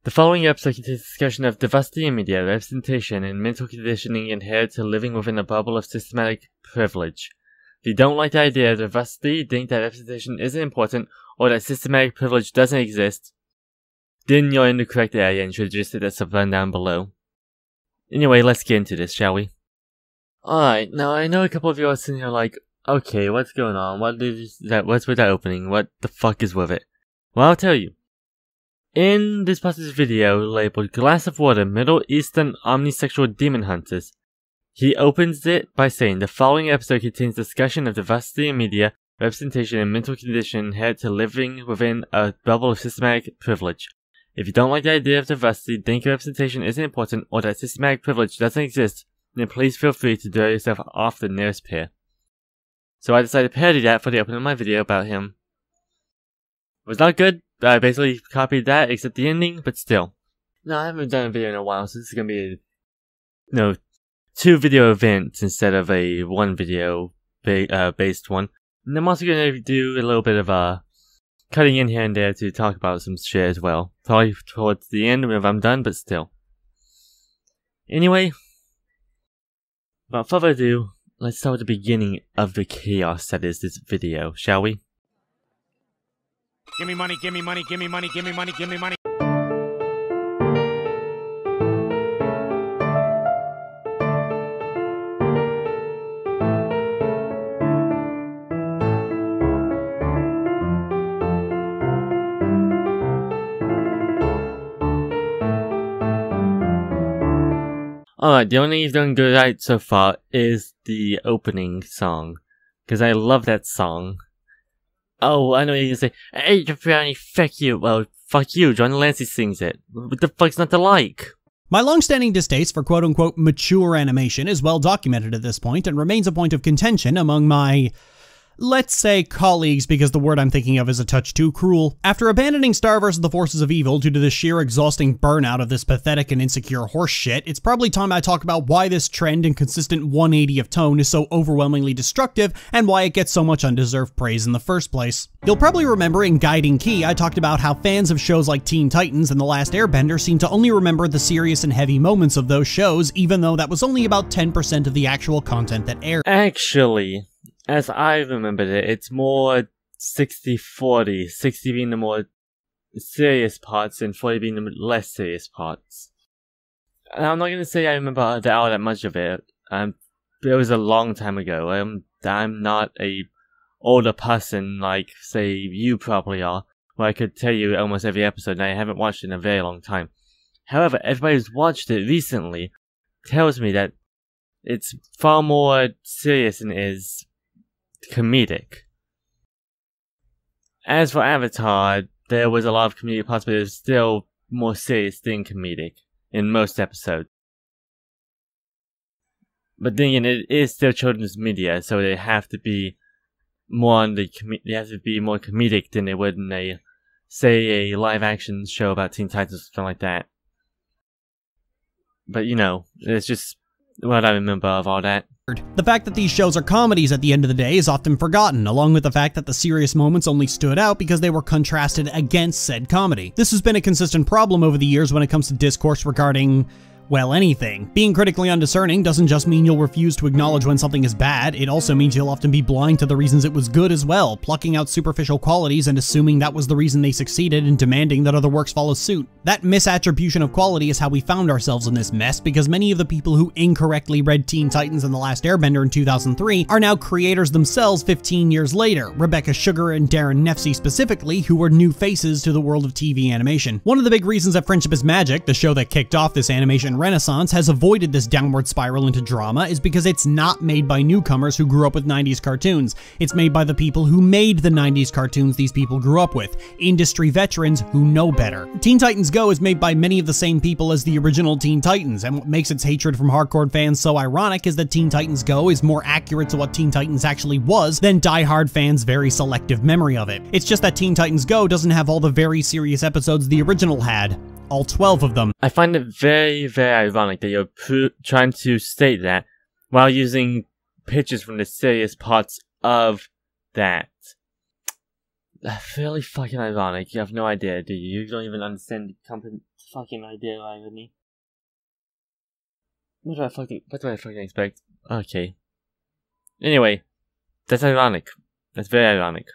The following episode contains discussion of diversity in media, representation, and mental conditioning inherent to living within a bubble of systematic privilege. If you don't like the idea of diversity, think that representation isn't important, or that systematic privilege doesn't exist, then you're in the correct area and should just hit that sub-button down below. Anyway, let's get into this, shall we? Alright, now I know a couple of you are sitting here like, okay, what's going on? What's with that opening? What the fuck is with it? Well, I'll tell you. In this person's video labeled Glass of Water, Middle Eastern Omnisexual Demon Hunters, he opens it by saying the following episode contains discussion of diversity in media, representation, and mental condition inherent to living within a bubble of systematic privilege. If you don't like the idea of diversity, think representation isn't important, or that systematic privilege doesn't exist, then please feel free to throw yourself off the nearest pier. So I decided to parody that for the opening of my video about him. It was not good. I basically copied that, except the ending, but still. No, I haven't done a video in a while, so this is gonna be a, 2 video events instead of a 1 video based one. And I'm also gonna do a little bit of cutting in here and there to talk about some shit as well. Probably towards the end if I'm done, but still. Anyway, without further ado, let's start with the beginning of the chaos that is this video, shall we? Give me money, give me money, give me money, give me money, give me money. Alright, the only thing you've done good right so far is the opening song. Because I love that song. Oh, I know you're gonna say, hey, Brownie, fuck you. Well, fuck you, John Lancey sings it. What the fuck's not to like? My long-standing distaste for quote-unquote mature animation is well documented at this point and remains a point of contention among my, let's say, colleagues, because the word I'm thinking of is a touch too cruel. After abandoning Star vs. the Forces of Evil due to the sheer exhausting burnout of this pathetic and insecure horseshit, it's probably time I talk about why this trend and consistent 180 of tone is so overwhelmingly destructive and why it gets so much undeserved praise in the first place. You'll probably remember in Guiding Key I talked about how fans of shows like Teen Titans and The Last Airbender seem to only remember the serious and heavy moments of those shows, even though that was only about 10% of the actual content that aired. Actually, as I remembered it, it's more 60-40, 60 being the more serious parts and 40 being the less serious parts. And I'm not gonna say I remember all that much of it. It was a long time ago. I'm not a older person like, say, you probably are, where I could tell you almost every episode and I haven't watched it in a very long time. However, everybody who's watched it recently tells me that it's far more serious than it is comedic. As for Avatar, there was a lot of comedic parts, but it was still more serious than comedic in most episodes. But then again, it is still children's media, so they have to be more on the they have to be more comedic than they would in a, say, a live-action show about Teen Titans or something like that. But you know, it's just what I remember of all that. The fact that these shows are comedies at the end of the day is often forgotten, along with the fact that the serious moments only stood out because they were contrasted against said comedy. This has been a consistent problem over the years when it comes to discourse regarding, well, anything. Being critically undiscerning doesn't just mean you'll refuse to acknowledge when something is bad, it also means you'll often be blind to the reasons it was good as well, plucking out superficial qualities and assuming that was the reason they succeeded and demanding that other works follow suit. That misattribution of quality is how we found ourselves in this mess, because many of the people who incorrectly read Teen Titans and The Last Airbender in 2003 are now creators themselves 15 years later, Rebecca Sugar and Darren Nefsey specifically, who were new faces to the world of TV animation. One of the big reasons that Friendship is Magic, the show that kicked off this animation renaissance, has avoided this downward spiral into drama is because it's not made by newcomers who grew up with 90s cartoons. It's made by the people who made the 90s cartoons these people grew up with, industry veterans who know better. Teen Titans Go is made by many of the same people as the original Teen Titans, and what makes its hatred from hardcore fans so ironic is that Teen Titans Go is more accurate to what Teen Titans actually was than die-hard fans' very selective memory of it. It's just that Teen Titans Go doesn't have all the very serious episodes the original had. All 12 of them. I find it very, very ironic that you're trying to state that while using pictures from the serious parts of that. fairly fucking ironic. You have no idea, do you? You don't even understand the fucking idea of irony. What do I fucking expect? Okay. Anyway, that's ironic. That's very ironic.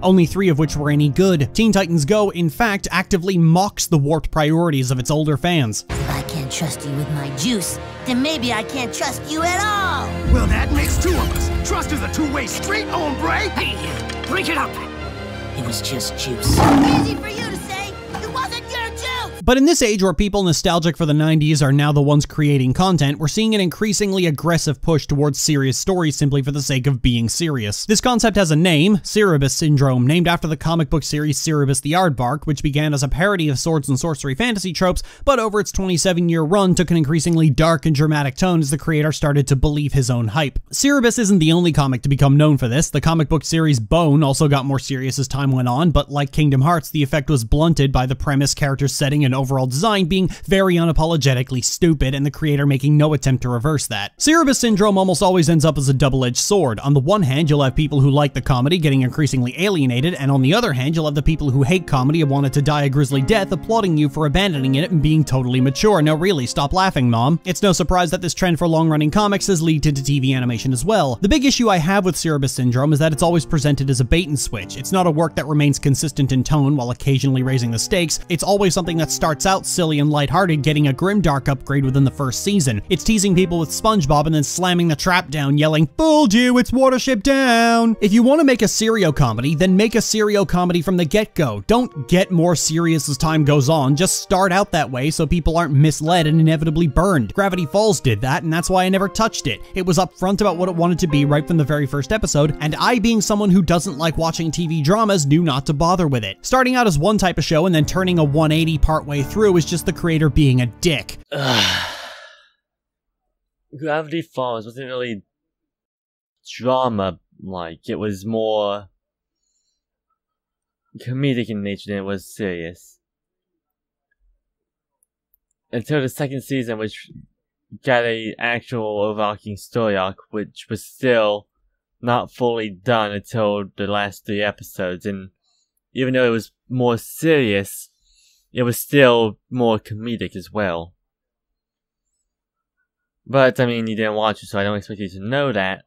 Only 3 of which were any good. Teen Titans Go, in fact, actively mocks the warped priorities of its older fans. If I can't trust you with my juice, then maybe I can't trust you at all! Well, that makes 2 of us. Trust is a two-way street, hombre! Hey, drink it up! It was just juice. Easy for you to say! It wasn't your juice! But in this age where people nostalgic for the 90s are now the ones creating content, we're seeing an increasingly aggressive push towards serious stories simply for the sake of being serious. This concept has a name, Cerebus Syndrome, named after the comic book series Cerebus the Aardvark, which began as a parody of swords and sorcery fantasy tropes, but over its 27-year run took an increasingly dark and dramatic tone as the creator started to believe his own hype. Cerebus isn't the only comic to become known for this. The comic book series Bone also got more serious as time went on, but like Kingdom Hearts, the effect was blunted by the premise, character setting, and overall design being very unapologetically stupid, and the creator making no attempt to reverse that. Cerebus Syndrome almost always ends up as a double-edged sword. On the one hand, you'll have people who like the comedy getting increasingly alienated, and on the other hand, you'll have the people who hate comedy and wanted to die a grisly death applauding you for abandoning it and being totally mature. No, really, stop laughing, Mom. It's no surprise that this trend for long-running comics has led to TV animation as well. The big issue I have with Cerebus Syndrome is that it's always presented as a bait and switch. It's not a work that remains consistent in tone while occasionally raising the stakes. It's always something that starts out silly and lighthearted, getting a grimdark upgrade within the first season. It's teasing people with SpongeBob and then slamming the trap down, yelling, "Fooled you, it's Watership Down!" If you want to make a serio comedy, then make a serio comedy from the get-go. Don't get more serious as time goes on, just start out that way so people aren't misled and inevitably burned. Gravity Falls did that, and that's why I never touched it. It was upfront about what it wanted to be right from the very first episode, and I, being someone who doesn't like watching TV dramas, knew not to bother with it. Starting out as one type of show and then turning a 180 partway through is just the creator being a dick. Gravity Falls wasn't really drama-like. It was more comedic in nature than it was serious. Until the second season, which got a actual overarching story arc, which was still not fully done until the last 3 episodes, and even though it was more serious, it was still more comedic as well. But, I mean, you didn't watch it, so I don't expect you to know that.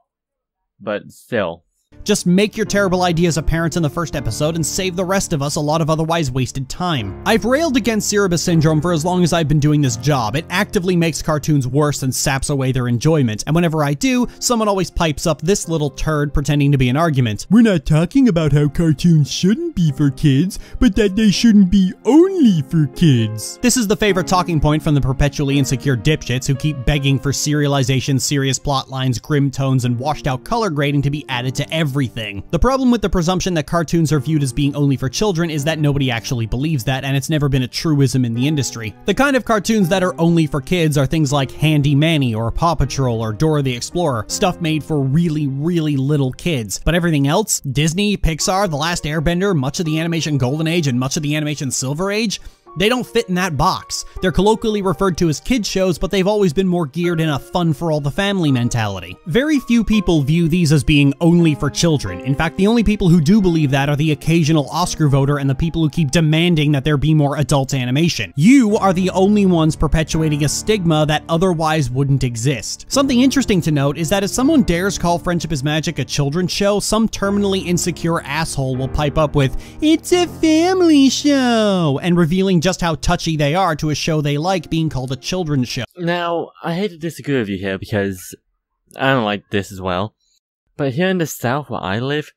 But still. Just make your terrible ideas apparent in the first episode and save the rest of us a lot of otherwise wasted time. I've railed against Cerebus Syndrome for as long as I've been doing this job. It actively makes cartoons worse and saps away their enjoyment, and whenever I do, someone always pipes up this little turd pretending to be an argument. We're not talking about how cartoons shouldn't be for kids, but that they shouldn't be only for kids. This is the favorite talking point from the perpetually insecure dipshits who keep begging for serialization, serious plot lines, grim tones, and washed out color grading to be added to everything. The problem with the presumption that cartoons are viewed as being only for children is that nobody actually believes that, and it's never been a truism in the industry. The kind of cartoons that are only for kids are things like Handy Manny or Paw Patrol or Dora the Explorer, stuff made for really, really little kids. But everything else, Disney, Pixar, The Last Airbender, much of the animation Golden Age, and much of the animation Silver Age, they don't fit in that box. They're colloquially referred to as kids shows, but they've always been more geared in a fun-for-all-the-family mentality. Very few people view these as being only for children. In fact, the only people who do believe that are the occasional Oscar voter and the people who keep demanding that there be more adult animation. You are the only ones perpetuating a stigma that otherwise wouldn't exist. Something interesting to note is that if someone dares call Friendship is Magic a children's show, some terminally insecure asshole will pipe up with, "It's a family show," and revealing just how touchy they are to a show they like being called a children's show. Now, I hate to disagree with you here because I don't like this as well, but here in the South where I live,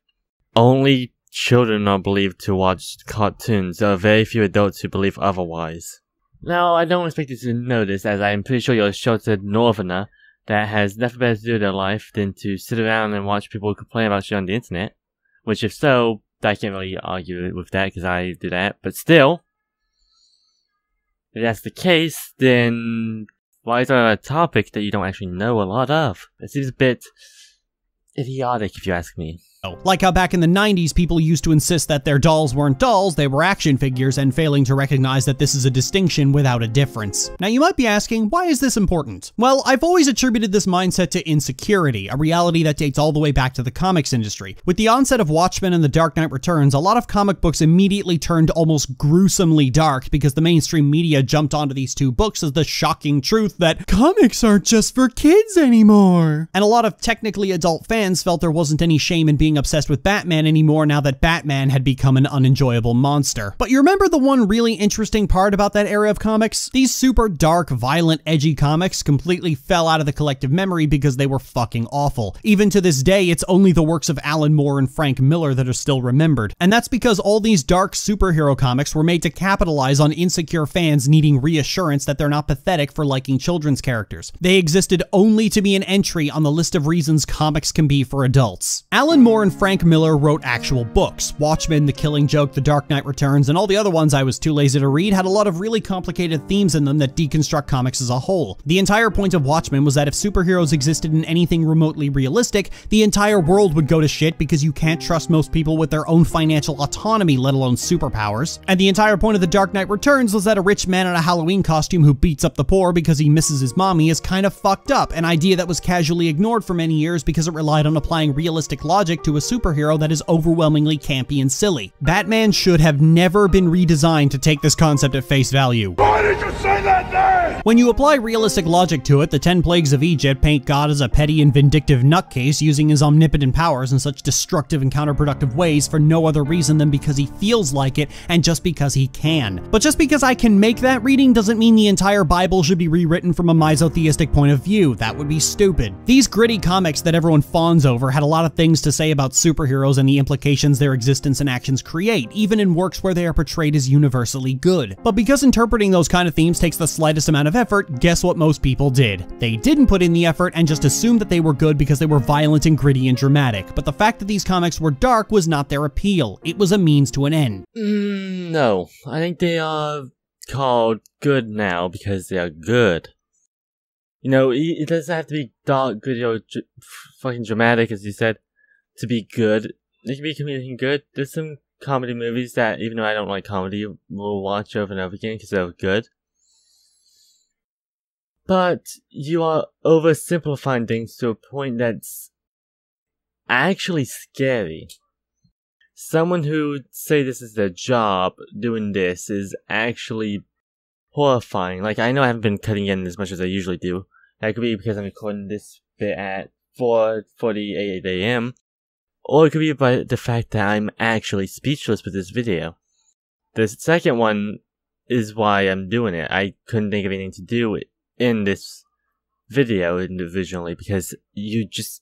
only children are believed to watch cartoons. There are very few adults who believe otherwise. Now, I don't expect you to know this, as I'm pretty sure you're a sheltered northerner that has nothing better to do with their life than to sit around and watch people complain about shit on the internet, which if so, I can't really argue with that because I do that, but still, if that's the case, then why is there a topic that you don't actually know a lot of? It seems a bit idiotic if you ask me. Like how back in the 90s people used to insist that their dolls weren't dolls, they were action figures, and failing to recognize that this is a distinction without a difference. Now you might be asking, why is this important? Well, I've always attributed this mindset to insecurity, a reality that dates all the way back to the comics industry. With the onset of Watchmen and The Dark Knight Returns, a lot of comic books immediately turned almost gruesomely dark because the mainstream media jumped onto these two books as the shocking truth that comics aren't just for kids anymore. And a lot of technically adult fans felt there wasn't any shame in being obsessed with Batman anymore now that Batman had become an unenjoyable monster. But you remember the one really interesting part about that era of comics? These super dark, violent, edgy comics completely fell out of the collective memory because they were fucking awful. Even to this day, it's only the works of Alan Moore and Frank Miller that are still remembered. And that's because all these dark superhero comics were made to capitalize on insecure fans needing reassurance that they're not pathetic for liking children's characters. They existed only to be an entry on the list of reasons comics can be for adults. Alan Moore and Frank Miller wrote actual books. Watchmen, The Killing Joke, The Dark Knight Returns, and all the other ones I was too lazy to read had a lot of really complicated themes in them that deconstruct comics as a whole. The entire point of Watchmen was that if superheroes existed in anything remotely realistic, the entire world would go to shit because you can't trust most people with their own financial autonomy, let alone superpowers. And the entire point of The Dark Knight Returns was that a rich man in a Halloween costume who beats up the poor because he misses his mommy is kind of fucked up, an idea that was casually ignored for many years because it relied on applying realistic logic to a superhero that is overwhelmingly campy and silly. Batman should have never been redesigned to take this concept at face value. Why did you say that name? When you apply realistic logic to it, the 10 Plagues of Egypt paint God as a petty and vindictive nutcase using his omnipotent powers in such destructive and counterproductive ways for no other reason than because he feels like it and just because he can. But just because I can make that reading doesn't mean the entire Bible should be rewritten from a misotheistic point of view. That would be stupid. These gritty comics that everyone fawns over had a lot of things to say about superheroes and the implications their existence and actions create, even in works where they are portrayed as universally good. But because interpreting those kind of themes takes the slightest amount of effort, guess what most people did? They didn't put in the effort and just assumed that they were good because they were violent and gritty and dramatic. But the fact that these comics were dark was not their appeal. It was a means to an end. No. I think they are called good now because they are good. You know, it doesn't have to be dark, gritty, or fucking dramatic, as you said, to be good. It can be comedic good. There's some comedy movies that, even though I don't like comedy, we'll watch over and over again because they're good. But you are oversimplifying things to a point that's actually scary. Someone who would say this is their job doing this is actually horrifying. Like, I know I haven't been cutting in as much as I usually do. That could be because I'm recording this bit at 4:48 AM. Or it could be by the fact that I'm actually speechless with this video. The second one is why I'm doing it. I couldn't think of anything to do in this video individually because you just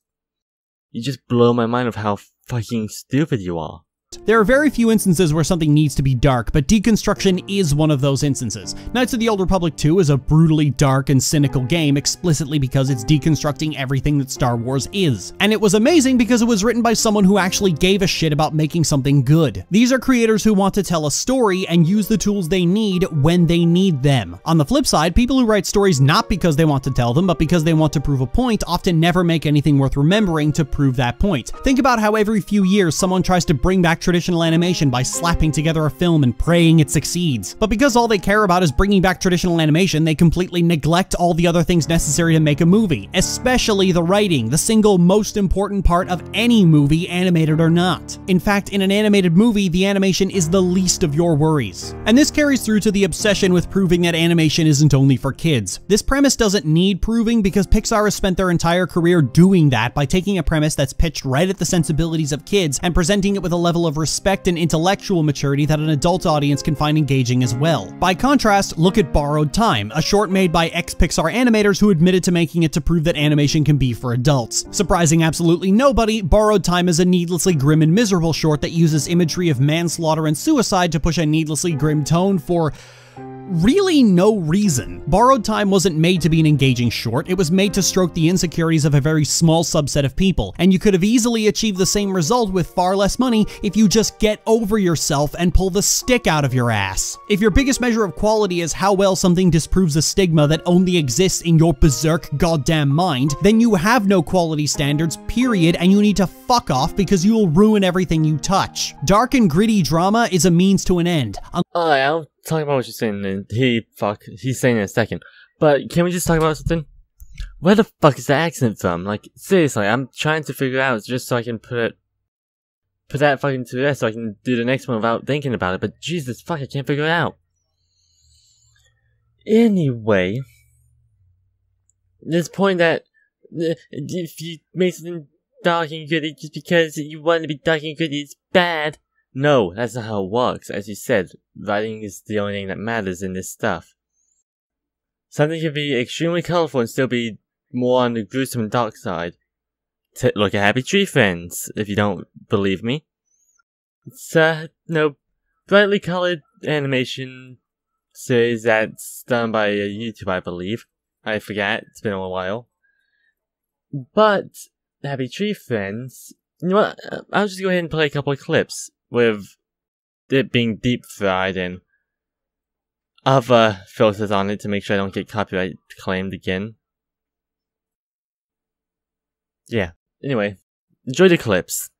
blow my mind of how fucking stupid you are. There are very few instances where something needs to be dark, but deconstruction is one of those instances. Knights of the Old Republic 2 is a brutally dark and cynical game explicitly because it's deconstructing everything that Star Wars is. And it was amazing because it was written by someone who actually gave a shit about making something good. These are creators who want to tell a story and use the tools they need when they need them. On the flip side, people who write stories not because they want to tell them, but because they want to prove a point often never make anything worth remembering to prove that point. Think about how every few years someone tries to bring back traditional animation by slapping together a film and praying it succeeds. But because all they care about is bringing back traditional animation, they completely neglect all the other things necessary to make a movie, especially the writing, the single most important part of any movie, animated or not. In fact, in an animated movie, the animation is the least of your worries. And this carries through to the obsession with proving that animation isn't only for kids. This premise doesn't need proving because Pixar has spent their entire career doing that by taking a premise that's pitched right at the sensibilities of kids and presenting it with a level of respect and intellectual maturity that an adult audience can find engaging as well. By contrast, look at Borrowed Time, a short made by ex-Pixar animators who admitted to making it to prove that animation can be for adults. Surprising absolutely nobody, Borrowed Time is a needlessly grim and miserable short that uses imagery of manslaughter and suicide to push a needlessly grim tone for really no reason. Borrowed Time wasn't made to be an engaging short, it was made to stroke the insecurities of a very small subset of people, and you could have easily achieved the same result with far less money if you just get over yourself and pull the stick out of your ass. If your biggest measure of quality is how well something disproves a stigma that only exists in your berserk goddamn mind, then you have no quality standards, period, and you need to fuck off because you will ruin everything you touch. Dark and gritty drama is a means to an end. Alright, I'll talk about what you're saying, and he's saying in a second. But can we just talk about something? Where the fuck is the accent from? Like, seriously, I'm trying to figure it out just so I can put that fucking to rest so I can do the next one without thinking about it, but Jesus fuck, I can't figure it out. Anyway, this point that if you make something dark and gritty just because you want to be dark and gritty, it's bad. No, that's not how it works. As you said, writing is the only thing that matters in this stuff. Something can be extremely colorful and still be more on the gruesome and dark side. Look at Happy Tree Friends, if you don't believe me. It's brightly colored animation series that's done by a YouTuber, I believe. I forget, it's been a while. But Happy Tree Friends, you know what? I'll just go ahead and play a couple of clips with it being deep fried and other filters on it to make sure I don't get copyright claimed again. Yeah, anyway, enjoy the clips.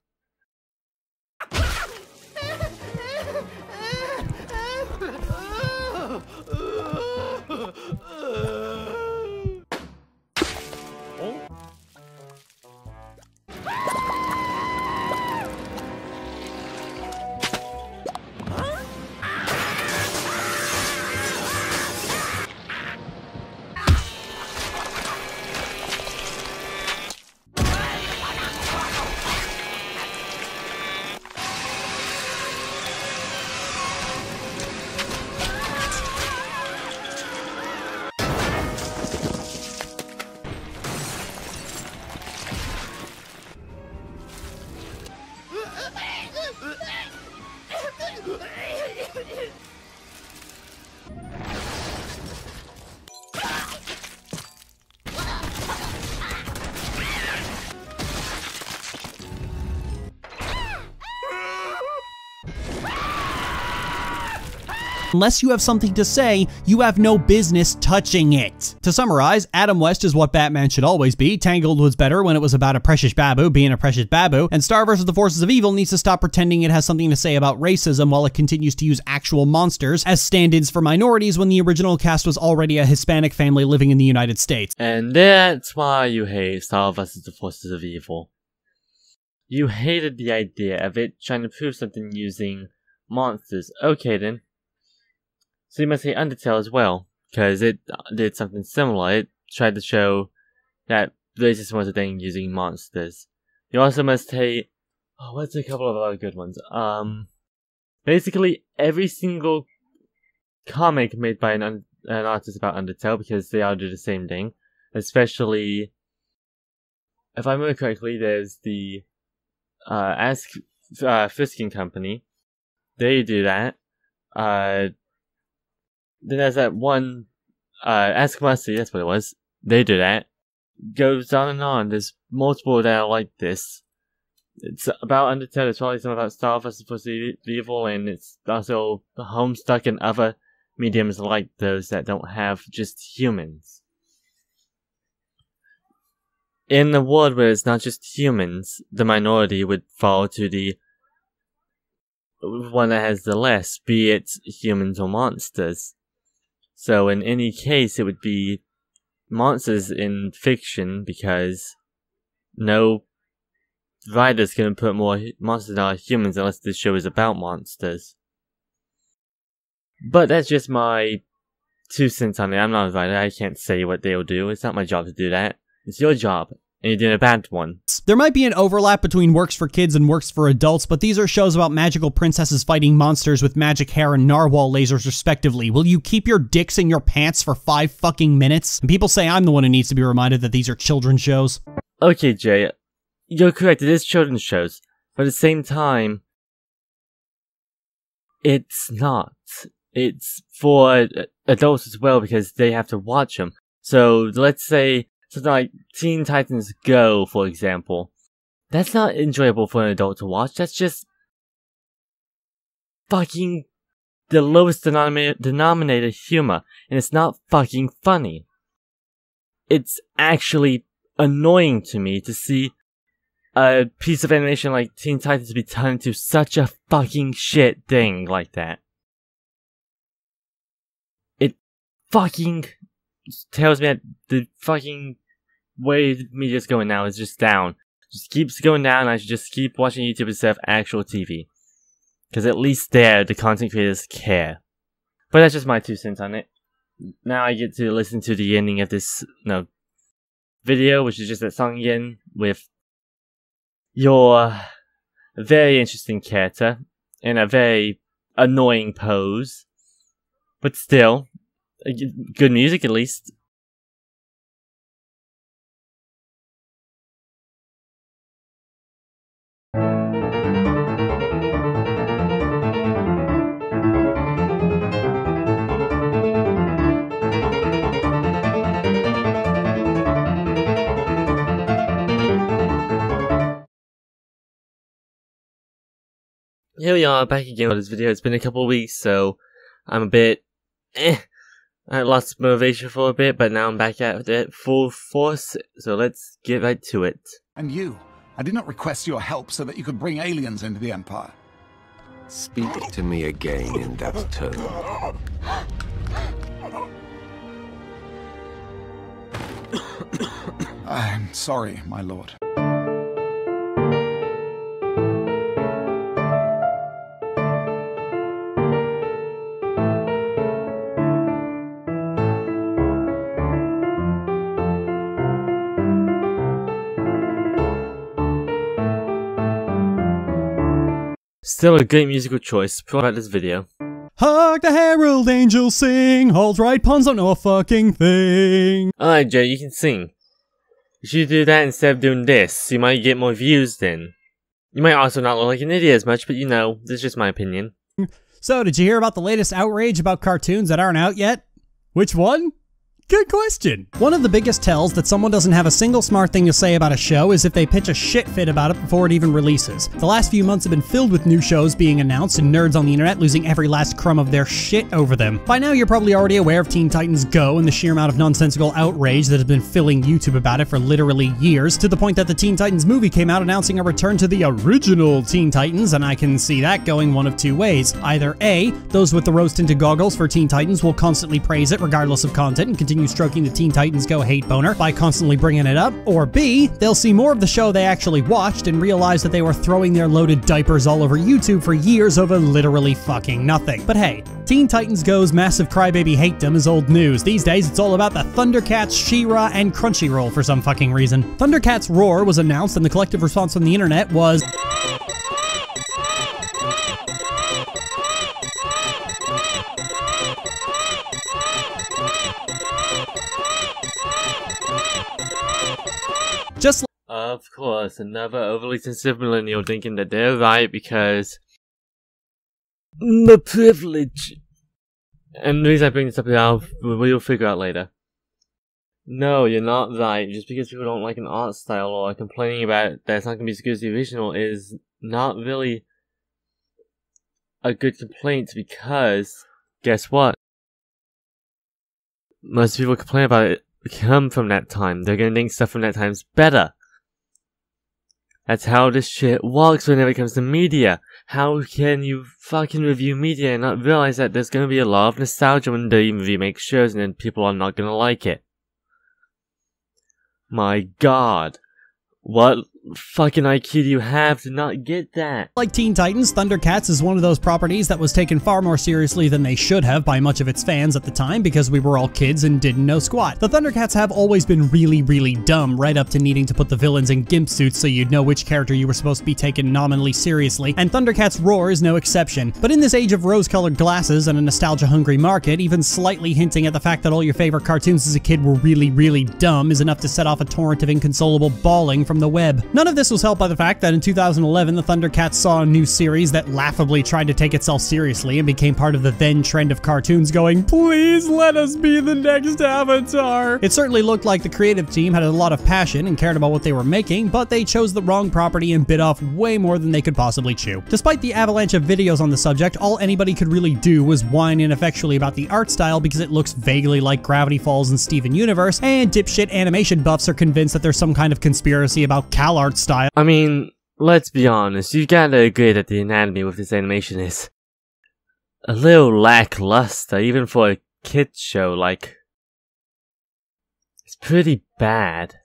Unless you have something to say, you have no business touching it. To summarize, Adam West is what Batman should always be, Tangled was better when it was about a precious babu being a precious babu, and Star vs. the Forces of Evil needs to stop pretending it has something to say about racism while it continues to use actual monsters as stand-ins for minorities when the original cast was already a Hispanic family living in the United States. And that's why you hate Star vs. the Forces of Evil. You hated the idea of it trying to prove something using monsters. Okay then. So you must hate Undertale as well, because it did something similar. It tried to show that racism was a thing using monsters. You also must hate... oh, what's a couple of other good ones? Basically every single comic made by an artist about Undertale, because they all do the same thing. Especially, if I remember correctly, there's the Friskin Company. They do that. Then there's that one, Ask Mercy, that's what it was. They do that. Goes on and on. There's multiple that are like this. It's about Undertale, it's probably something about Star vs. Evil, and it's also Homestuck and other mediums like those that don't have just humans. In a world where it's not just humans, the minority would fall to the one that has the less, be it humans or monsters. So in any case, it would be monsters in fiction, because no writer's gonna put more monsters than humans unless this show is about monsters. But that's just my 2 cents on it. I'm not a writer, I can't say what they'll do. It's not my job to do that. It's your job. And you're doing a bad one. There might be an overlap between works for kids and works for adults, but these are shows about magical princesses fighting monsters with magic hair and narwhal lasers respectively. Will you keep your dicks in your pants for 5 fucking minutes? And people say I'm the one who needs to be reminded that these are children's shows. Okay, Jay, you're correct, it is children's shows. But at the same time, it's not. It's for adults as well because they have to watch them. So let's say something like Teen Titans Go, for example. That's not enjoyable for an adult to watch. That's just fucking the lowest denominator humor, and it's not fucking funny. It's actually annoying to me to see a piece of animation like Teen Titans be turned into such a fucking shit thing like that. It fucking tells me that the fucking way the media's going now is just down. Just keeps going down, and I should just keep watching YouTube instead of actual TV. Because at least there, the content creators care. But that's just my 2 cents on it. Now I get to listen to the ending of this, video, which is just that song again, with your very interesting character, in a very annoying pose. But still, good music at least. Here we are, back again with this video. It's been a couple of weeks, so I'm a bit I lost motivation for a bit, but now I'm back at it full force, so let's get right to it. And you, I did not request your help so that you could bring aliens into the Empire. Speak to me again in that tone. I'm sorry, my lord. Still a great musical choice about this video. Hark the herald angels sing, alt-right puns don't know a fucking thing. Alright Joe, you can sing. You should do that instead of doing this. You might get more views then. You might also not look like an idiot as much, but this is just my opinion. So, did you hear about the latest outrage about cartoons that aren't out yet? Which one? Good question. One of the biggest tells that someone doesn't have a single smart thing to say about a show is if they pitch a shit fit about it before it even releases. The last few months have been filled with new shows being announced and nerds on the internet losing every last crumb of their shit over them. By now you're probably already aware of Teen Titans Go and the sheer amount of nonsensical outrage that has been filling YouTube about it for literally years, to the point that the Teen Titans movie came out announcing a return to the original Teen Titans, and I can see that going one of 2 ways. Either A, those with the rose-tinted goggles for Teen Titans will constantly praise it regardless of content and continue stroking the Teen Titans Go hate boner by constantly bringing it up, or B, they'll see more of the show they actually watched and realize that they were throwing their loaded diapers all over YouTube for years over literally fucking nothing. But hey, Teen Titans Go's massive crybaby hatedom is old news. These days it's all about the Thundercats, She-Ra, and Crunchyroll for some fucking reason. Thundercats Roar was announced and the collective response from the internet was just of course, another overly sensitive millennial thinking that they're right because the privilege. And the reason I bring this up now, we'll figure out later. No, you're not right. Just because people don't like an art style or are complaining about it, that it's not going to be as good as the original is not really a good complaint, because guess what? Most people complain about it come from that time. They're gonna think stuff from that time's better. That's how this shit works whenever it comes to media. How can you fucking review media and not realize that there's gonna be a lot of nostalgia when they remake shows and then people are not gonna like it? My god. What fucking IQ do you have to not get that? like Teen Titans, Thundercats is one of those properties that was taken far more seriously than they should have by much of its fans at the time because we were all kids and didn't know squat. The Thundercats have always been really, really dumb, right up to needing to put the villains in gimp suits so you'd know which character you were supposed to be taken nominally seriously, and Thundercats Roar is no exception. But in this age of rose-colored glasses and a nostalgia-hungry market, even slightly hinting at the fact that all your favorite cartoons as a kid were really, really dumb is enough to set off a torrent of inconsolable bawling from the web. None of this was helped by the fact that in 2011, the Thundercats saw a new series that laughably tried to take itself seriously and became part of the then trend of cartoons going, "Please let us be the next Avatar." It certainly looked like the creative team had a lot of passion and cared about what they were making, but they chose the wrong property and bit off way more than they could possibly chew. Despite the avalanche of videos on the subject, all anybody could really do was whine ineffectually about the art style because it looks vaguely like Gravity Falls and Steven Universe, and dipshit animation buffs are convinced that there's some kind of conspiracy about CalArt style. I mean, let's be honest, you gotta agree that the anatomy with this animation is a little lackluster, even for a kid's show. Like, it's pretty bad.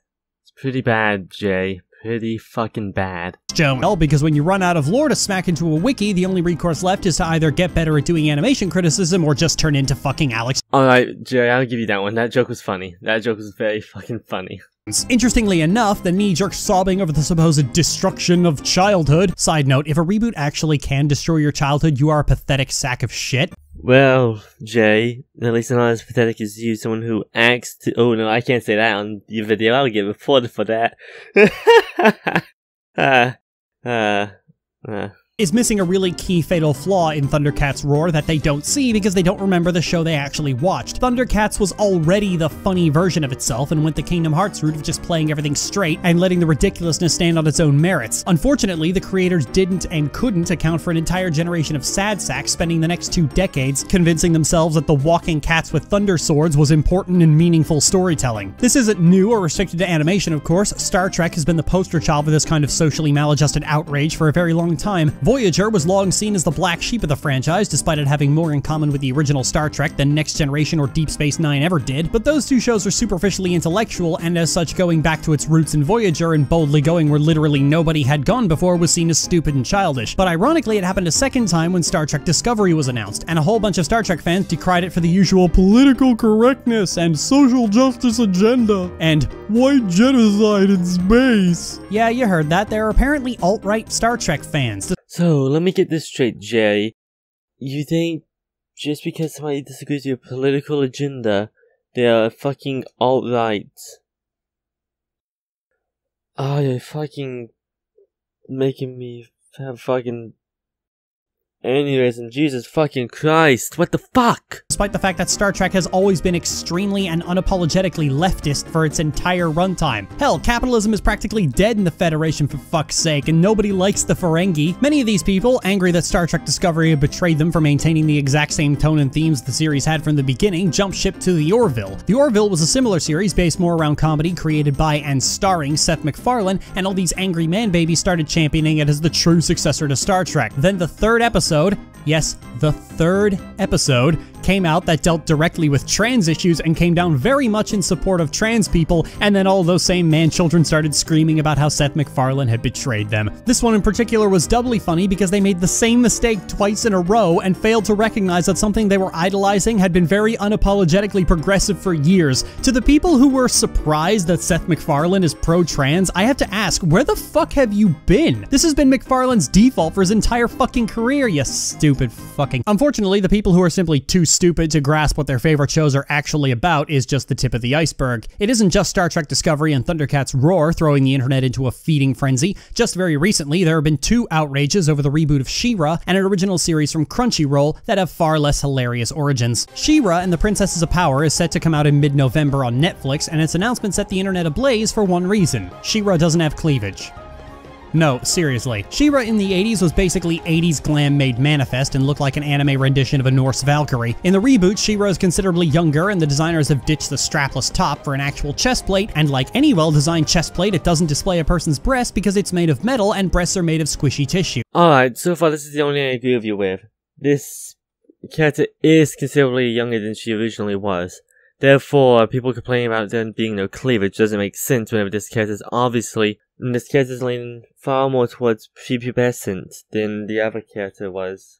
It's pretty bad, Jay. Pretty fucking bad. Well, because when you run out of lore to smack into a wiki, the only recourse left is to either get better at doing animation criticism or just turn into fucking Alex. Alright, Jay, I'll give you that one. That joke was funny. That joke was very fucking funny. Interestingly enough, the knee-jerk sobbing over the supposed destruction of childhood. Side note, if a reboot actually can destroy your childhood, you are a pathetic sack of shit. Well, Jay, at least not as pathetic as you, someone who acts to— oh no, I can't say that on your video, I'll get reported for that. Is missing a really key fatal flaw in Thundercats Roar that they don't see because they don't remember the show they actually watched. Thundercats was already the funny version of itself and went the Kingdom Hearts route of just playing everything straight and letting the ridiculousness stand on its own merits. Unfortunately, the creators didn't and couldn't account for an entire generation of sad sacks spending the next 2 decades convincing themselves that the walking cats with thunder swords was important and meaningful storytelling. This isn't new or restricted to animation, of course. Star Trek has been the poster child for this kind of socially maladjusted outrage for a very long time. Voyager was long seen as the black sheep of the franchise, despite it having more in common with the original Star Trek than Next Generation or Deep Space Nine ever did, but those two shows are superficially intellectual, and as such going back to its roots in Voyager and boldly going where literally nobody had gone before was seen as stupid and childish. But ironically, it happened a second time when Star Trek Discovery was announced, and a whole bunch of Star Trek fans decried it for the usual political correctness and social justice agenda, and white genocide in space. Yeah, you heard that. There are apparently alt-right Star Trek fans. So, let me get this straight, Jay. You think just because somebody disagrees with your political agenda, they are fucking alt-right? Oh, you're fucking making me have fucking aneurysm. Jesus fucking Christ, what the fuck? Despite the fact that Star Trek has always been extremely and unapologetically leftist for its entire runtime. Hell, capitalism is practically dead in the Federation for fuck's sake, and nobody likes the Ferengi. Many of these people, angry that Star Trek Discovery had betrayed them for maintaining the exact same tone and themes the series had from the beginning, jumped ship to The Orville. The Orville was a similar series based more around comedy, created by and starring Seth MacFarlane, and all these angry man-babies started championing it as the true successor to Star Trek. Then the third episode, yes, the third episode, came out that dealt directly with trans issues and came down very much in support of trans people, and then all those same man-children started screaming about how Seth MacFarlane had betrayed them. This one in particular was doubly funny because they made the same mistake twice in a row and failed to recognize that something they were idolizing had been very unapologetically progressive for years. To the people who were surprised that Seth MacFarlane is pro-trans, I have to ask, where the fuck have you been? This has been MacFarlane's default for his entire fucking career, you stupid fucking— Unfortunately, the people who are simply too stupid to grasp what their favorite shows are actually about is just the tip of the iceberg. It isn't just Star Trek Discovery and Thundercats Roar throwing the internet into a feeding frenzy. Just very recently, there have been 2 outrages over the reboot of She-Ra and an original series from Crunchyroll that have far less hilarious origins. She-Ra and the Princesses of Power is set to come out in mid-November on Netflix, and its announcement set the internet ablaze for one reason: She-Ra doesn't have cleavage. No, seriously. She-Ra in the 80s was basically 80s glam made manifest and looked like an anime rendition of a Norse Valkyrie. In the reboot, She-Ra is considerably younger, and the designers have ditched the strapless top for an actual chest plate, and like any well-designed chest plate, it doesn't display a person's breast because it's made of metal and breasts are made of squishy tissue. Alright, so far this is the only thing I agree with you with. This character is considerably younger than she originally was. Therefore, people complaining about there being no cleavage doesn't make sense whenever this character is obviously— this character is leaning far more towards prepubescent than the other character was.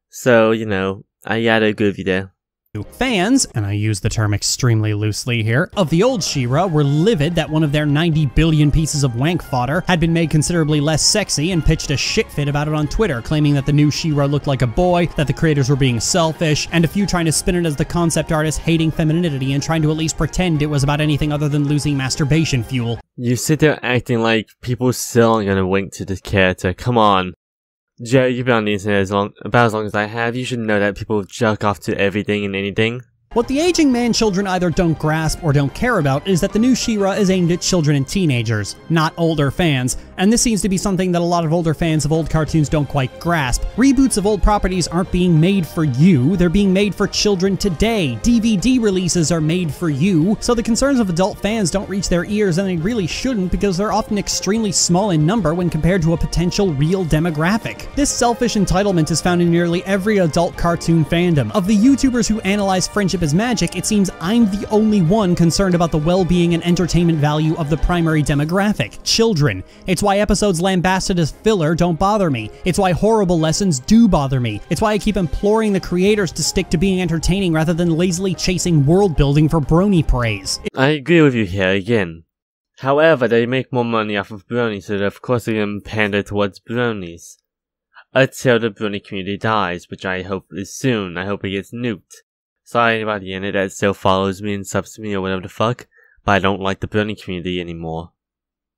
So, you know, I gotta agree with you there. Fans, and I use the term extremely loosely here, of the old She-Ra were livid that one of their 90 billion pieces of wank fodder had been made considerably less sexy and pitched a shit fit about it on Twitter, claiming that the new She-Ra looked like a boy, that the creators were being selfish, and a few trying to spin it as the concept artist hating femininity and trying to at least pretend it was about anything other than losing masturbation fuel. You sit there acting like people still aren't gonna wink to this character. Come on. Joe, you've been on the internet about as long as I have. You should know that people jerk off to everything and anything. What the aging man-children either don't grasp or don't care about is that the new She-Ra is aimed at children and teenagers, not older fans, and this seems to be something that a lot of older fans of old cartoons don't quite grasp. Reboots of old properties aren't being made for you, they're being made for children today. DVD releases are made for you, so the concerns of adult fans don't reach their ears, and they really shouldn't because they're often extremely small in number when compared to a potential real demographic. This selfish entitlement is found in nearly every adult cartoon fandom. Of the YouTubers who analyze friendship as magic, it seems I'm the only one concerned about the well-being and entertainment value of the primary demographic, children. It's why episodes lambasted as filler don't bother me. It's why horrible lessons do bother me. It's why I keep imploring the creators to stick to being entertaining rather than lazily chasing world building for brony praise. I agree with you here again. However, they make more money off of bronies, so of course they're gonna pander towards bronies. Until the brony community dies, which I hope is soon. I hope it gets nuked. Sorry anybody in it that still follows me and subs to me or whatever the fuck, but I don't like the brony community anymore.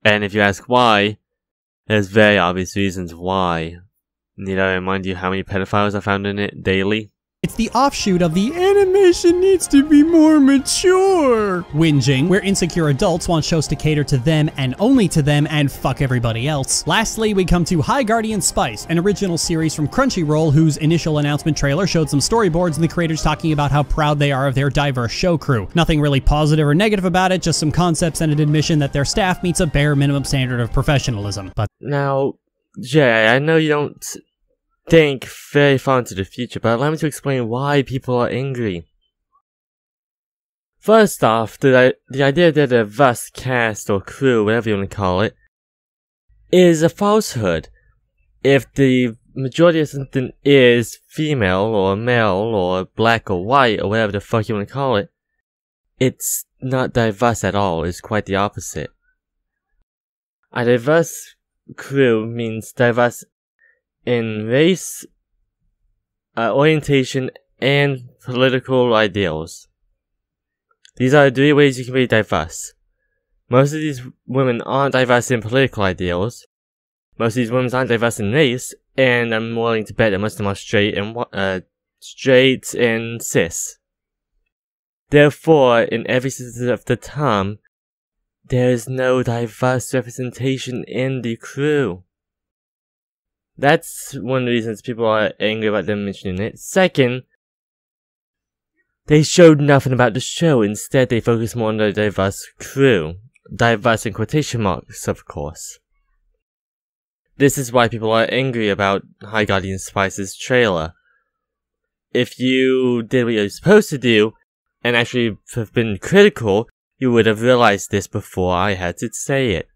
And if you ask why, there's very obvious reasons why. Need I remind you how many pedophiles I found in it daily? It's the offshoot of the animation needs to be more mature whinging, where insecure adults want shows to cater to them and only to them and fuck everybody else. Lastly, we come to High Guardian Spice, an original series from Crunchyroll whose initial announcement trailer showed some storyboards and the creators talking about how proud they are of their diverse show crew. Nothing really positive or negative about it, just some concepts and an admission that their staff meets a bare minimum standard of professionalism. But now, Jay, I know you don't think very far into the future, but allow me to explain why people are angry. First off, the idea that a vast cast or crew, whatever you want to call it, is a falsehood. If the majority of something is female or male or black or white or whatever the fuck you want to call it, it's not diverse at all. It's quite the opposite. A diverse crew means diverse in race, orientation, and political ideals. These are the 3 ways you can be diverse. Most of these women aren't diverse in political ideals. Most of these women aren't diverse in race, and I'm willing to bet that most of them are straight and cis. Therefore, in every sense of the term, there is no diverse representation in the crew. That's one of the reasons people are angry about them mentioning it. Second, they showed nothing about the show. Instead, they focused more on the diverse crew. Diverse in quotation marks, of course. This is why people are angry about High Guardian Spice's trailer. If you did what you're supposed to do, and actually have been critical, you would have realized this before I had to say it.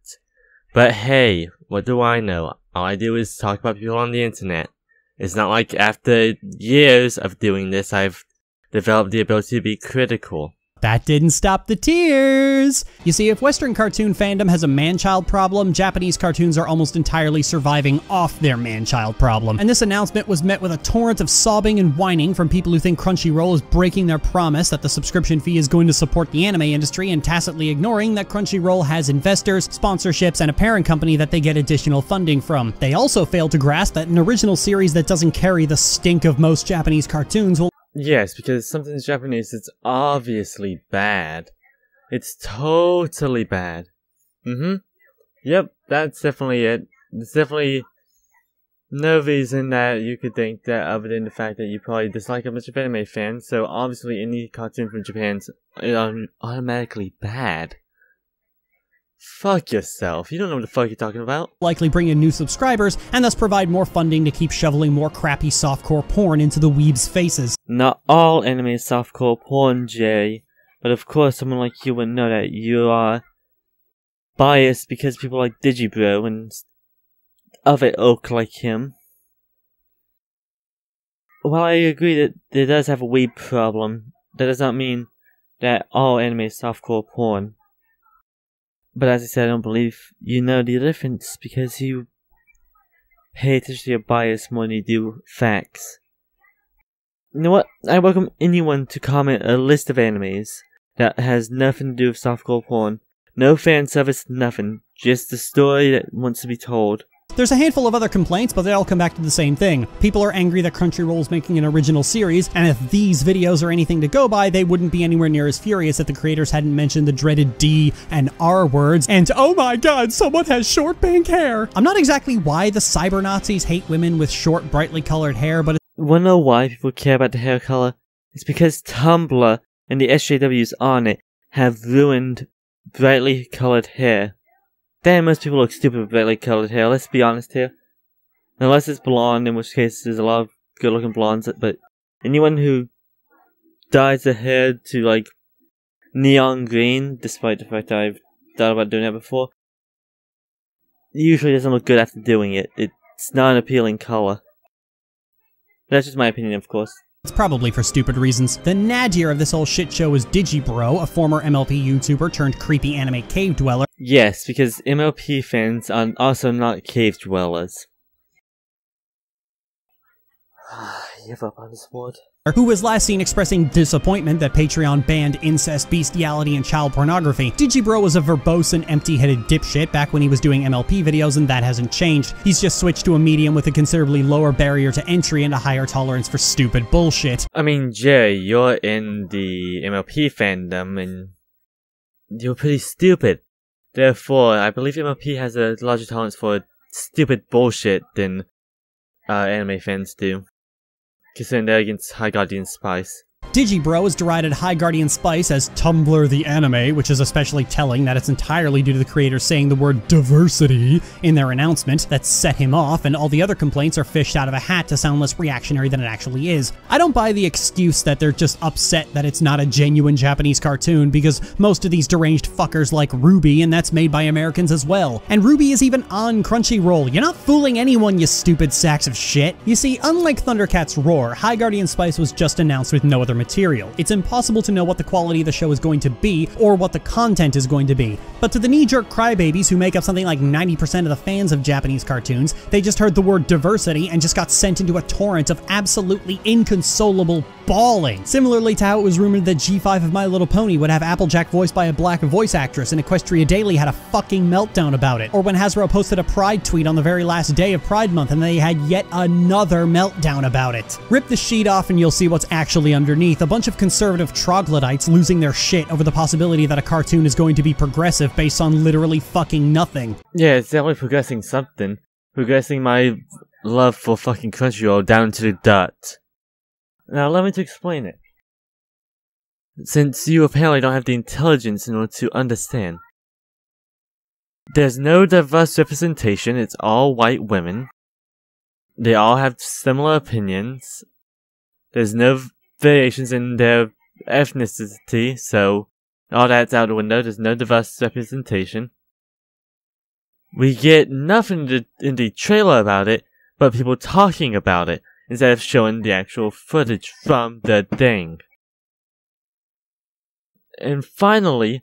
But hey, what do I know? All I do is talk about people on the internet. It's not like after years of doing this, I've developed the ability to be critical. that didn't stop the tears! You see, if Western cartoon fandom has a man-child problem, Japanese cartoons are almost entirely surviving off their man-child problem. And this announcement was met with a torrent of sobbing and whining from people who think Crunchyroll is breaking their promise that the subscription fee is going to support the anime industry and tacitly ignoring that Crunchyroll has investors, sponsorships, and a parent company that they get additional funding from. They also fail to grasp that an original series that doesn't carry the stink of most Japanese cartoons will— Yes, because something's Japanese, it's obviously bad. It's totally bad. Yep, that's definitely it. There's definitely no reason that you could think that other than the fact that you probably dislike a bunch of anime fans, so obviously any cartoon from Japan's automatically bad. Fuck yourself, you don't know what the fuck you're talking about. Likely bring in new subscribers, and thus provide more funding to keep shoveling more crappy softcore porn into the weebs' faces. Not all anime is softcore porn, Jay. But of course someone like you would know that you are biased because people like Digibro and other ilk like him. while I agree that it does have a weeb problem, that does not mean that all anime is softcore porn. But as I said, I don't believe you know the difference because you pay attention to your bias more than you do facts. You know what? I welcome anyone to comment a list of animes that has nothing to do with softcore porn. No fan service, nothing. Just the story that wants to be told. There's a handful of other complaints, but they all come back to the same thing. People are angry that Crunchyroll's making an original series, and if these videos are anything to go by, they wouldn't be anywhere near as furious if the creators hadn't mentioned the dreaded D and R words, and oh my god, someone has short pink hair! I'm not exactly why the cyber Nazis hate women with short, brightly colored hair, but Wanna know why people care about the hair color? It's because Tumblr and the SJWs on it have ruined brightly colored hair. Damn, most people look stupid with brightly colored hair, let's be honest here. Unless it's blonde, in which case there's a lot of good looking blondes, but anyone who dyes their hair to like neon green, despite the fact that I've thought about doing that before, usually doesn't look good after doing it. It's not an appealing color. That's just my opinion, of course. it's probably for stupid reasons. The nadir of this whole shit show is Digibro, a former MLP YouTuber turned creepy anime cave dweller. Yes, because MLP fans are also not cave dwellers. Give up on this word. Who was last seen expressing disappointment that Patreon banned incest, bestiality, and child pornography. Digibro was a verbose and empty-headed dipshit back when he was doing MLP videos, and that hasn't changed. He's just switched to a medium with a considerably lower barrier to entry and a higher tolerance for stupid bullshit. I mean, Jerry, you're in the MLP fandom, and you're pretty stupid. Therefore, I believe MLP has a larger tolerance for stupid bullshit than anime fans do. Considering they're against High Guardian Spice. Digibro has derided High Guardian Spice as Tumblr the anime, which is especially telling that it's entirely due to the creators saying the word diversity in their announcement that set him off, and all the other complaints are fished out of a hat to sound less reactionary than it actually is. I don't buy the excuse that they're just upset that it's not a genuine Japanese cartoon, because most of these deranged fuckers like Ruby, and that's made by Americans as well. And Ruby is even on Crunchyroll. You're not fooling anyone, you stupid sacks of shit. You see, unlike Thundercat's Roar, High Guardian Spice was just announced with no other material. It's impossible to know what the quality of the show is going to be, or what the content is going to be. But to the knee-jerk crybabies who make up something like 90% of the fans of Japanese cartoons, they just heard the word diversity and just got sent into a torrent of absolutely inconsolable bawling. Similarly to how it was rumored that G5 of My Little Pony would have Applejack voiced by a black voice actress, and Equestria Daily had a fucking meltdown about it. Or when Hasbro posted a Pride tweet on the very last day of Pride Month and they had yet another meltdown about it. Rip the sheet off and you'll see what's actually underneath. A bunch of conservative troglodytes losing their shit over the possibility that a cartoon is going to be progressive based on literally fucking nothing. Yeah, it's definitely progressing something. Progressing my love for fucking Crunchyroll down to the dirt. Now allow me to explain it. Since you apparently don't have the intelligence in order to understand. There's no diverse representation, it's all white women. They all have similar opinions. There's no variations in their ethnicity, so all that's out the window. There's no diverse representation. We get nothing in the trailer about it, but people talking about it, instead of showing the actual footage from the thing. And finally,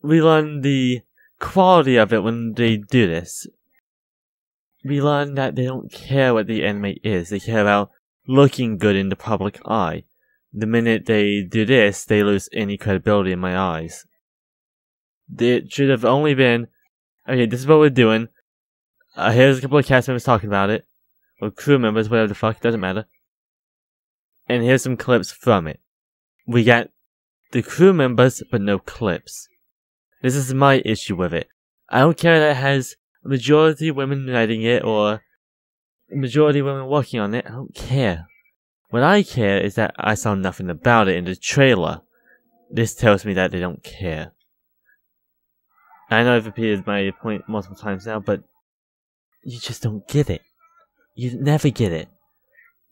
we learn the quality of it when they do this. We learn that they don't care what the anime is, they care about looking good in the public eye. The minute they do this, they lose any credibility in my eyes. It should have only been, okay, this is what we're doing. Here's a couple of cast members talking about it. Or crew members, whatever the fuck, doesn't matter. And here's some clips from it. We got the crew members, but no clips. This is my issue with it. I don't care that it has a majority of women writing it, or a majority of women working on it. I don't care. What I care is that I saw nothing about it in the trailer. This tells me that they don't care. I know I've repeated my point multiple times now, but you just don't get it. You never get it.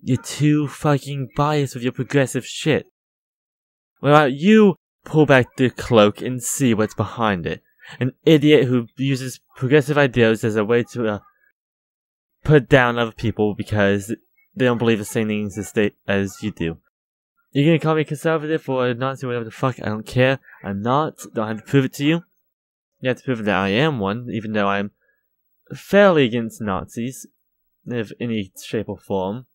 You're too fucking biased with your progressive shit. What about you pull back the cloak and see what's behind it? An idiot who uses progressive ideas as a way to put down other people because they don't believe the same things as you do. You're gonna call me conservative or a Nazi or whatever the fuck, I don't care. I'm not. Don't have to prove it to you. You have to prove that I am one, even though I'm fairly against Nazis, of any shape or form.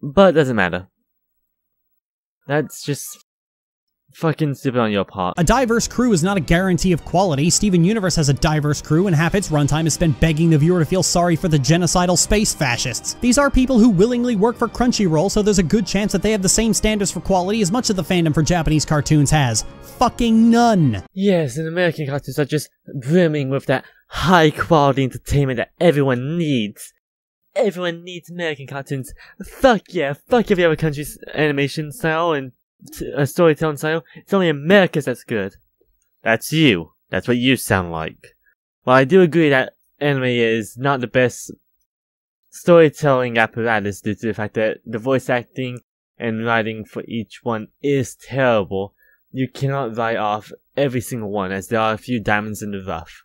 But it doesn't matter. That's just fucking stupid on your part. A diverse crew is not a guarantee of quality. Steven Universe has a diverse crew, and half its runtime is spent begging the viewer to feel sorry for the genocidal space fascists. These are people who willingly work for Crunchyroll, so there's a good chance that they have the same standards for quality as much of the fandom for Japanese cartoons has. Fucking none! Yes, and American cartoons are just brimming with that high-quality entertainment that everyone needs. Everyone needs American cartoons. Fuck yeah, fuck every other country's animation style and storytelling style. It's only America's that's good. That's you. That's what you sound like. While I do agree that anime is not the best storytelling apparatus due to the fact that the voice acting and writing for each one is terrible, you cannot write off every single one, as there are a few diamonds in the rough.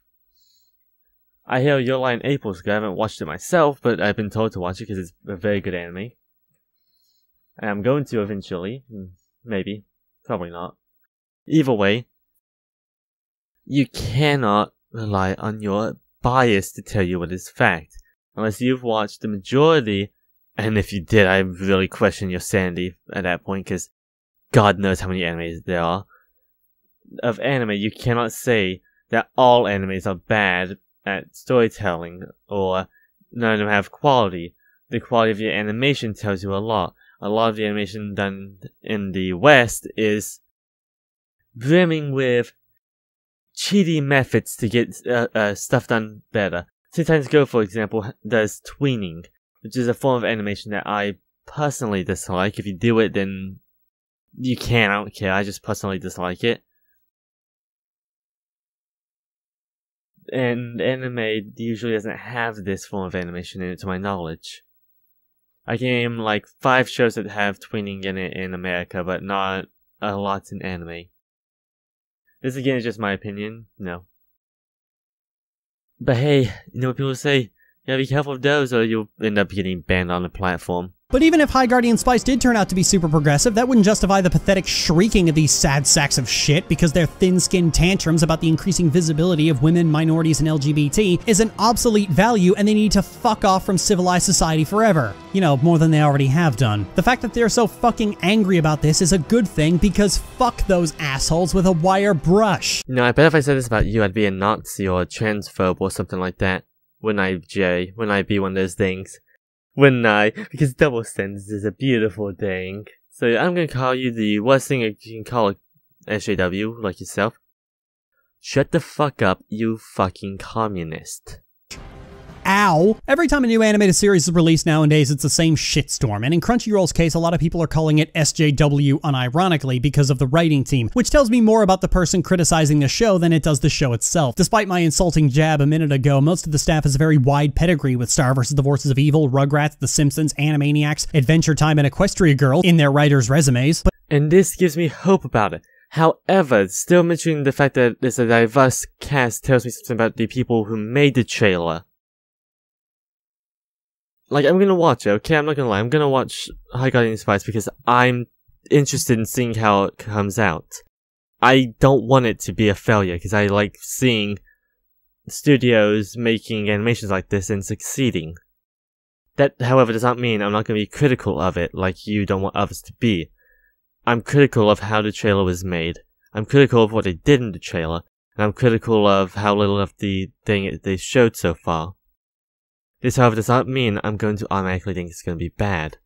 I hear Your Lie in April's good. I haven't watched it myself, but I've been told to watch it because it's a very good anime. And I'm going to eventually. Maybe. Probably not. Either way, you cannot rely on your bias to tell you what is fact. Unless you've watched the majority, and if you did, I really question your sanity at that point, because God knows how many animes there are. Of anime, you cannot say that all animes are bad at storytelling, or none of them have quality. The quality of your animation tells you a lot. A lot of the animation done in the West is brimming with cheaty methods to get stuff done better. Sometimes Go, for example, does tweening, which is a form of animation that I personally dislike. If you do it, then you can. I don't care. I just personally dislike it. And anime usually doesn't have this form of animation in it, to my knowledge. I can name like 5 shows that have tweening in it in America, but not a lot in anime. This again is just my opinion. No. But hey, you know what people say? You gotta be careful of those or you'll end up getting banned on the platform. But even if High Guardian Spice did turn out to be super progressive, that wouldn't justify the pathetic shrieking of these sad sacks of shit because their thin-skinned tantrums about the increasing visibility of women, minorities, and LGBT is an obsolete value and they need to fuck off from civilized society forever. You know, more than they already have done. The fact that they're so fucking angry about this is a good thing because fuck those assholes with a wire brush. No, I bet if I said this about you, I'd be a Nazi or a transphobe or something like that. Wouldn't I, Jay? Wouldn't I be one of those things? Wouldn't I? Because double standards is a beautiful thing. So I'm gonna call you the worst thing you can call a SJW, like yourself. Shut the fuck up, you fucking communist. Ow! Every time a new animated series is released nowadays, it's the same shitstorm, and in Crunchyroll's case, a lot of people are calling it SJW unironically because of the writing team, which tells me more about the person criticizing the show than it does the show itself. Despite my insulting jab a minute ago, most of the staff has a very wide pedigree with Star vs. the Forces of Evil, Rugrats, The Simpsons, Animaniacs, Adventure Time, and Equestria Girl in their writers' resumes. And this gives me hope about it. However, still mentioning the fact that there's a diverse cast tells me something about the people who made the trailer. Like, I'm gonna watch it, okay? I'm not gonna lie. I'm gonna watch High Guardian Spice because I'm interested in seeing how it comes out. I don't want it to be a failure because I like seeing studios making animations like this and succeeding. That, however, does not mean I'm not gonna be critical of it like you don't want others to be. I'm critical of how the trailer was made. I'm critical of what they did in the trailer. And I'm critical of how little of the thing they showed so far. This, however, does not mean I'm going to automatically think it's going to be bad.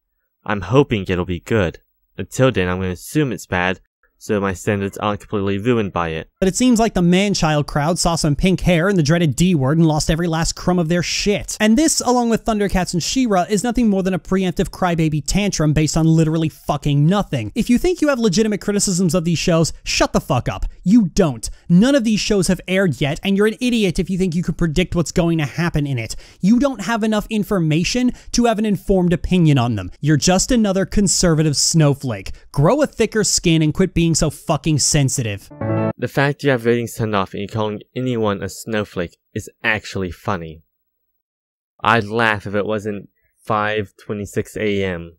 I'm hoping it'll be good. Until then, I'm going to assume it's bad, so my standards aren't completely ruined by it. But it seems like the man-child crowd saw some pink hair and the dreaded D-word and lost every last crumb of their shit. And this, along with Thundercats and She-Ra, is nothing more than a preemptive crybaby tantrum based on literally fucking nothing. If you think you have legitimate criticisms of these shows, shut the fuck up. You don't. None of these shows have aired yet, and you're an idiot if you think you can predict what's going to happen in it. You don't have enough information to have an informed opinion on them. You're just another conservative snowflake. Grow a thicker skin and quit being so fucking sensitive. The fact you have ratings turned off and you're calling anyone a snowflake is actually funny. I'd laugh if it wasn't 5:26 AM.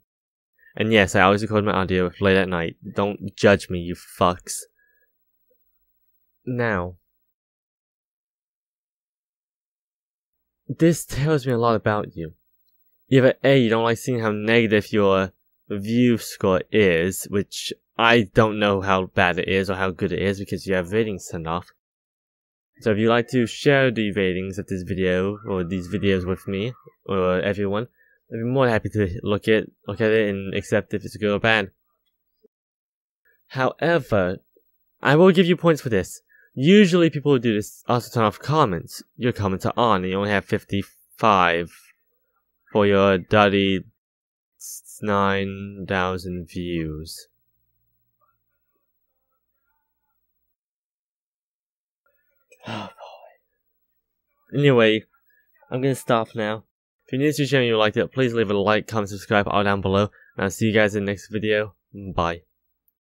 And yes, I always record my audio late at night. Don't judge me, you fucks. Now, this tells me a lot about you. Either A, you don't like seeing how negative your review score is, which I don't know how bad it is or how good it is because you have ratings turned off. So if you'd like to share the ratings of this video or these videos with me or everyone, I'd be more than happy to look at it and accept if it's good or bad. However, I will give you points for this. Usually people who do this also turn off comments. Your comments are on and you only have 55 for your 39,000 views. Oh boy. Anyway, I'm gonna stop now. If you're new to the channel and you liked it, please leave a like, comment, subscribe all down below, and I'll see you guys in the next video. Bye.